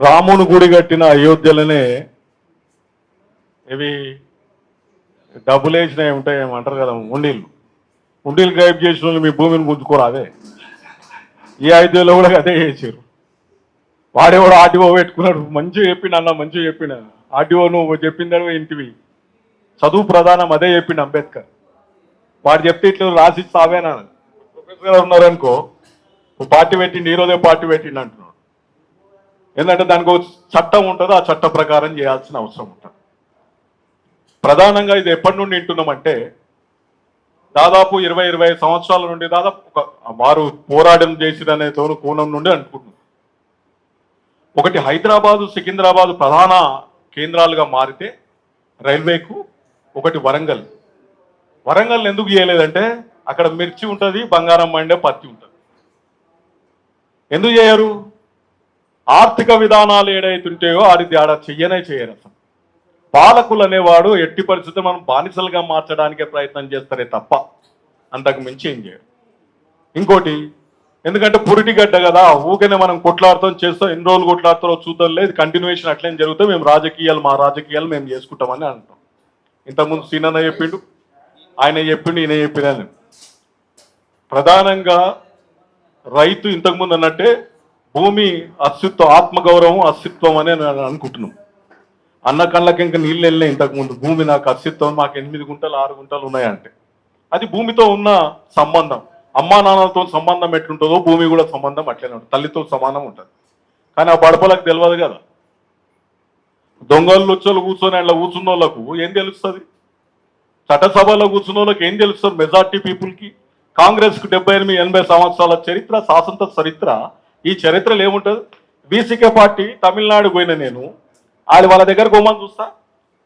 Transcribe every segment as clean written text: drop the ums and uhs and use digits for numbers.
రాముని గుడి కట్టిన అయోధ్యలోనే ఇవి డబ్బులు వేసినవి ఉంటాయి ఏమంటారు కదా, ఉండీలు గైబ్ చేసిన వాళ్ళు మీ భూమిని గుంజుకోరు. అదే ఈ అయోధ్యలో కూడా అదే చేశారు. వాడేవాడు ఆర్టీఓ పెట్టుకున్నాడు. మంచిగా చెప్పిండు అన్న, మంచిగా చెప్పిన ఆర్టీఓ నువ్వు చెప్పిందని ఇంటివి చదువు ప్రధానం అదే చెప్పిండు అంబేద్కర్. వాడు చెప్తే ఇట్లా రాసి సావేనా ప్రొఫెసర్ గారు ఉన్నారనుకో, పార్టీ పెట్టిండి, ఈరోజే పార్టీ పెట్టిండి అంటున్నాడు. ఎందుకంటే దానికి ఒక చట్టం ఉంటుంది, ఆ చట్ట ప్రకారం చేయాల్సిన అవసరం ఉంటుంది. ప్రధానంగా ఇది ఎప్పటి నుండి వింటున్నామంటే దాదాపు 20-25 సంవత్సరాల నుండి, దాదాపు వారు పోరాటం చేసిరనే కోణం నుండి అనుకుంటున్నాం. ఒకటి హైదరాబాదు, సికింద్రాబాదు ప్రధాన కేంద్రాలుగా మారితే రైల్వేకు, ఒకటి వరంగల్. వరంగల్ ఎందుకు చేయలేదంటే అక్కడ మిర్చి ఉంటుంది, బంగారం మండే పత్తి ఉంటుంది. ఎందుకు చేయరు? ఆర్థిక విధానాలు ఏడైతుంటాయో ఆడిది ఆడ చెయ్యరు అసలు. పాలకులు అనేవాడు ఎట్టి పరిస్థితులు మనం బానిసలుగా మార్చడానికే ప్రయత్నం చేస్తారే తప్ప అంతకు మించి ఏం చేయరు. ఇంకోటి, ఎందుకంటే పురిటిగడ్డ కదా, ఊకనే మనం కొట్లాడుతాం చేస్తాం, ఎన్ని రోజులు కొట్లాడుతారో చూద్దాం, లేదు కంటిన్యూషన్ అట్లేం జరుగుతాం, మేము మా రాజకీయాలు మేము చేసుకుంటామని అంటాం. ఇంతకుముందు సీనన్న చెప్పిండు, ఆయన చెప్పిండు, ఈయన చెప్పినాను. ప్రధానంగా రైతు ఇంతకుముందు అన్నట్టే భూమి అస్తిత్వం, ఆత్మగౌరవం, అస్తిత్వం అని అనుకుంటున్నాం. అన్న కళ్ళకి ఇంకా నీళ్ళు వెళ్ళినాయి ఇంతకుముందు. భూమి నాకు అస్తిత్వం, మాకు 8 గుంటలు 6 గుంటలు ఉన్నాయంటే అది భూమితో ఉన్న సంబంధం. అమ్మా నాన్నలతో సంబంధం ఎట్లుంటుందో భూమి కూడా సంబంధం అట్లనే ఉంటుంది, తల్లితో సమానం ఉంటుంది. కానీ ఆ బడపలకు తెలియదు కదా. దొంగలు లుచ్చలు కూర్చొని అట్లా కూర్చున్న వాళ్ళకు ఏం తెలుస్తుంది? చట్టసభలో కూర్చున్న వాళ్ళకి ఏం తెలుస్తుంది? మెజార్టీ పీపుల్కి. కాంగ్రెస్కు 78-80 సంవత్సరాల చరిత్ర, శాసనత చరిత్ర. ఈ చరిత్రలో ఏముంటుంది? బీసీకే పార్టీ తమిళనాడు పోయిన నేను, వాళ్ళ దగ్గర గోమని చూస్తా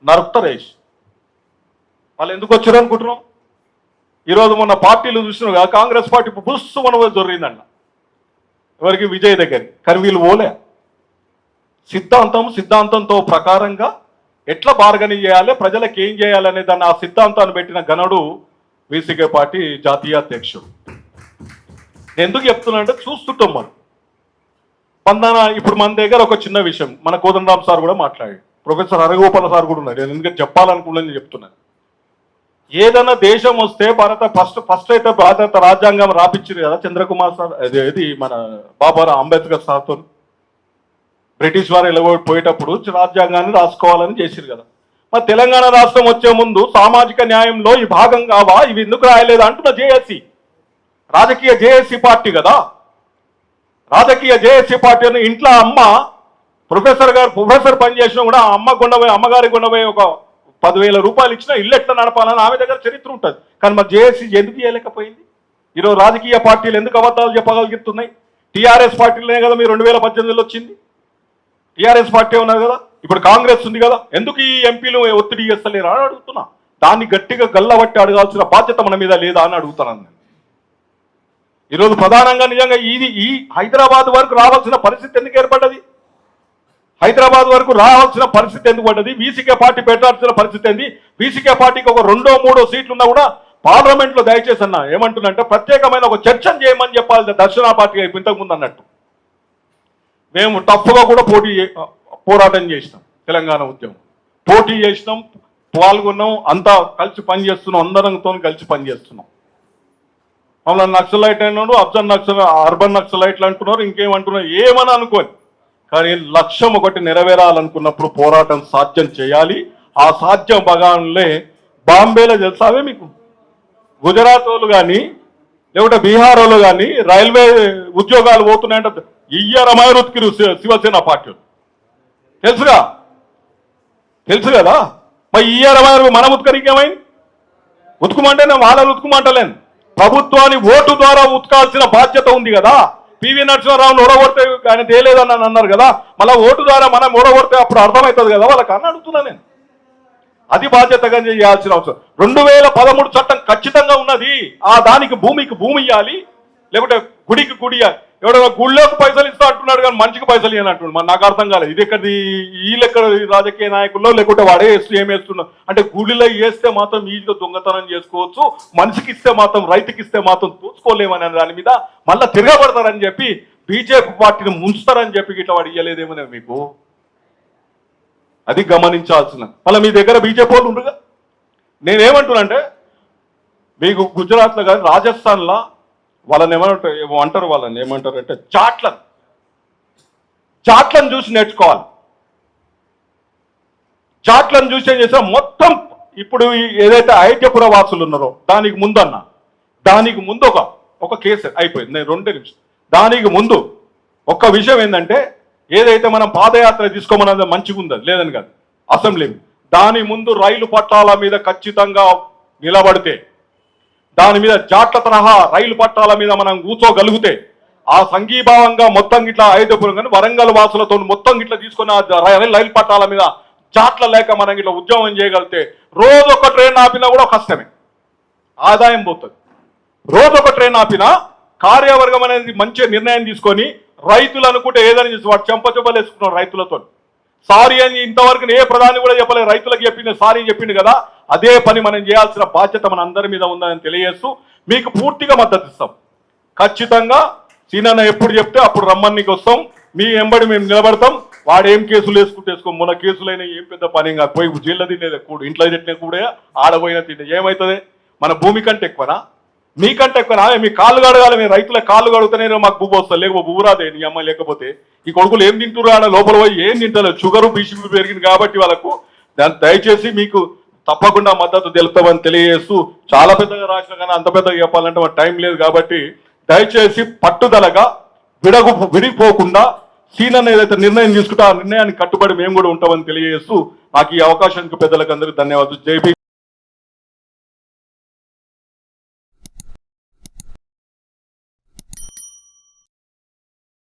నరుక్తరేష్. వాళ్ళు ఎందుకు వచ్చారు అనుకుంటున్నాం? ఈరోజు మొన్న పార్టీలు చూసినారుగా, కాంగ్రెస్ పార్టీ పుస్సు మన జరిగిందన్న ఎవరికి? విజయ్ దగ్గర. కానీ వీళ్ళు పోలే. సిద్ధాంతంతో ప్రకారంగా ఎట్లా బార్గని చేయాలి, ప్రజలకు ఏం చేయాలనే దాన్ని, ఆ సిద్ధాంతాన్ని పెట్టిన గనుడు బీసీకే పార్టీ జాతీయ అధ్యక్షుడు. ఎందుకు చెప్తున్నా అంటే చూస్తుంటాం మనం. ఇప్పుడు మన దగ్గర ఒక చిన్న విషయం, మన కోదండరామ్ సార్ కూడా మాట్లాడాడు, ప్రొఫెసర్ హరగోపాల సార్ కూడా ఉన్నారు. నేను ఎందుకంటే చెప్పాలనుకున్నాను చెప్తున్నాను. ఏదైనా దేశం వస్తే ఫస్ట్ అయితే భారత రాజ్యాంగం రాపించారు కదా చంద్రకుమార్ సార్, అది మన బాబా అంబేద్కర్ సార్తో. బ్రిటిష్ వారు పోయేటప్పుడు రాజ్యాంగాన్ని రాసుకోవాలని చేసిరు కదా. మరి తెలంగాణ రాష్ట్రం వచ్చే ముందు సామాజిక న్యాయంలో ఈ భాగం కావా, ఇవి ఎందుకు రాయలేదు అంటున్న జేఏసీ, రాజకీయ జేఏసీ పార్టీ కదా. రాజకీయ జేఏసీ పార్టీ అని ఇంట్లో అమ్మ ప్రొఫెసర్ పనిచేసినా కూడా అమ్మగారి గుండెపోయి ఒక 10,000 రూపాయలు ఇచ్చినా ఇల్లు ఎట్లా నడపాలని ఆమె దగ్గర చరిత్ర ఉంటుంది. కానీ మరి జేఏసీ ఎందుకు చేయలేకపోయింది? ఈరోజు రాజకీయ పార్టీలు ఎందుకు అబద్ధాలు చెప్పగలుగుతున్నాయి? టీఆర్ఎస్ పార్టీలనే కదా మీరు 2018లో వచ్చింది, టీఆర్ఎస్ పార్టీ ఉన్నారు కదా, ఇప్పుడు కాంగ్రెస్ ఉంది కదా, ఎందుకు ఈ ఎంపీలు ఒత్తిడి చేస్తలేరు అని అడుగుతున్నా. దాన్ని గట్టిగా గల్లబట్టి అడగాల్సిన బాధ్యత మన మీద లేదా అని అడుగుతున్నాను. ఈరోజు ప్రధానంగా నిజంగా ఈ హైదరాబాద్ వరకు రావాల్సిన పరిస్థితి ఎందుకు ఏర్పడ్డది? హైదరాబాద్ వరకు రావాల్సిన పరిస్థితి ఎందుకు పడ్డది? బీసీకే పార్టీ పెట్టాల్సిన పరిస్థితి ఏంది? బీసీకే పార్టీకి ఒక 2-3 సీట్లు ఉన్నా కూడా పార్లమెంట్లో దయచేసి అన్న ఏమంటున్నంటే ప్రత్యేకమైన ఒక చర్చను చేయమని చెప్పాలి దర్శన పార్టీ అయిపోయి ఇంతకుముందు అన్నట్టు. మేము టఫ్గా కూడా పోరాటం చేసినాం, తెలంగాణ ఉద్యమం పోటీ చేసినాం, పాల్గొన్నాం, అంతా కలిసి పనిచేస్తున్నాం, అందరంతో కలిసి పనిచేస్తున్నాం. మమ్మల్ని నక్సలైట్ అయినాడు, అర్బన్ నక్సలైట్లు అంటున్నారు, ఇంకేమంటున్నారు, ఏమని అనుకోని. కానీ లక్ష్యం ఒకటి నెరవేరాలనుకున్నప్పుడు పోరాటం సాధ్యం చేయాలి. ఆ సాధ్యం భాగంలో బాంబేలో తెలుసావే మీకు, గుజరాత్ వాళ్ళు కానీ లేకుంటే బీహార్ వాళ్ళు కానీ రైల్వే ఉద్యోగాలు పోతున్నాయంటే ఇయ్యరమాయరు ఉతికిరు శివసేన పార్టీ. తెలుసు కదా. మరి ఇయ్యరమాయరు మనం ఉతుకరికేమైంది? ఉతుకుమంటే నేను వాళ్ళని ఉతుకుమంటలేను, ప్రభుత్వాన్ని ఓటు ద్వారా ఉతకాల్సిన బాధ్యత ఉంది కదా. పివి నరసింహారావుని ఓడగొడితే ఆయన తేలేదని అన్నారు కదా, మళ్ళీ ఓటు ద్వారా మనం ఓడగొడితే అప్పుడు అర్థమవుతుంది కదా వాళ్ళకి అని అడుగుతున్నా నేను. అది బాధ్యతగా చేయాల్సిన అవసరం. 2013 చట్టం ఖచ్చితంగా ఉన్నది. దానికి భూమికి భూమి ఇవ్వాలి, లేకుంటే గుడికి గుడి. ఎవడో గుళ్ళోకి పైసలు ఇస్తా అంటున్నాడు కానీ మంచికి పైసలు ఇవ్వని అంటున్నాడు. మరి నాకు అర్థం కాలేదు, ఇది ఎక్కడి వీళ్ళెక్కడ రాజకీయ నాయకుల్లో, లేకుంటే వాడే ఏమేస్తున్నాడు అంటే గుడిలో వేస్తే మాత్రం ఈజీగా దొంగతనం చేసుకోవచ్చు, మనిషికి ఇస్తే మాత్రం, రైతుకి ఇస్తే మాత్రం చూసుకోలేమని దాని మీద మళ్ళీ తిరగబడతారని చెప్పి బీజేపీ పార్టీని ముంచుతారని చెప్పి ఇట్లా వాడు ఇయ్యలేదేమో మీకు, అది గమనించాల్సిన. మళ్ళీ మీ దగ్గర బీజేపీ వాళ్ళు ఉండరుగా. నేనేమంటున్నానంటే మీకు గుజరాత్లో కానీ రాజస్థాన్లో వాళ్ళని ఏమంటారు వాళ్ళని ఏమంటారు అంటే చాట్లను చూసి నేర్చుకోవాలి. చాట్లను చూసి ఏం చేసినా మొత్తం ఇప్పుడు ఏదైతే అయోధ్యపుర వాసులు ఉన్నారో దానికి ముందు ఒక కేసు అయిపోయింది. నేను 2 నిమిషాలు దానికి ముందు ఒక్క విషయం ఏంటంటే ఏదైతే మనం పాదయాత్ర తీసుకోమన్నది మంచిగా ఉంది లేదని కాదు అసెంబ్లీ, దాని ముందు రైలు పట్టాల మీద ఖచ్చితంగా నిలబడితే, దాని మీద జాట్ల తరహా రైలు పట్టాల మీద మనం కూర్చోగలిగితే ఆ సంఘీభావంగా మొత్తం ఇట్లా అయోధ్యపురం కానీ వరంగల్ వాసులతో మొత్తం ఇట్లా తీసుకున్న రైలు పట్టాల మీద చాట్ల లేక మనం ఇట్లా ఉద్యమం చేయగలిగితే రోజు ఒక ట్రైన్ ఆపినా కూడా కష్టమే, ఆదాయం పోతుంది. రోజు ఒక ట్రైన్ ఆపినా కార్యవర్గం అనేది మంచి నిర్ణయం తీసుకొని రైతులు అనుకుంటే ఏదని చేసి వాడు చెంపచెంపలు వేసుకున్నాడు రైతులతో. సారీ అని ఇంతవరకు ఏ ప్రధాని కూడా చెప్పలేదు, రైతులకు చెప్పింది సారీ చెప్పింది కదా. అదే పని మనం చేయాల్సిన బాధ్యత మన అందరి మీద ఉందని తెలియజేస్తూ మీకు పూర్తిగా మద్దతు ఇస్తాం. ఖచ్చితంగా సీనన్న ఎప్పుడు చెప్తే అప్పుడు రమ్మనికి వస్తాం, మీ ఎంబడి మేము నిలబడతాం. వాడు ఏం కేసులు వేసుకో మన కేసులైనా ఏం పెద్ద పని కాదు, పోయి జైల్లో తినేది కూడా ఇంట్లో తిట్టిన కూడా ఆడపోయినా తింటే ఏమవుతుంది? మన భూమి కంటే ఎక్కువనా మీకంటే ఎక్కువనా? మీ కాళ్ళు కడగాలి, మేము రైతుల కాళ్ళు కడుగుతానే మాకు భూమి వస్తుంది, లేకపోతే భూ రాదే నీ అమ్మాయి. లేకపోతే ఈ కొడుకులు ఏం తింటురు ఆడ లోపల పోయి ఏం తింటలేదు, షుగరు బీసీపీ పెరిగింది కాబట్టి వాళ్ళకు. దాన్ని దయచేసి మీకు తప్పకుండా మద్దతు తెలుపుతామని తెలియజేస్తూ, చాలా పెద్దగా రాసిన కానీ అంత పెద్దగా చెప్పాలంటే మాకు టైం లేదు కాబట్టి దయచేసి పట్టుదలగా విడిపోకుండా సీనన్న ఏదైతే నిర్ణయం తీసుకుంటే ఆ నిర్ణయానికి కట్టుబడి మేము కూడా ఉంటామని తెలియజేస్తూ నాకు ఈ అవకాశానికి పెద్దలకు అందరికీ ధన్యవాదాలు. జై భీమ్.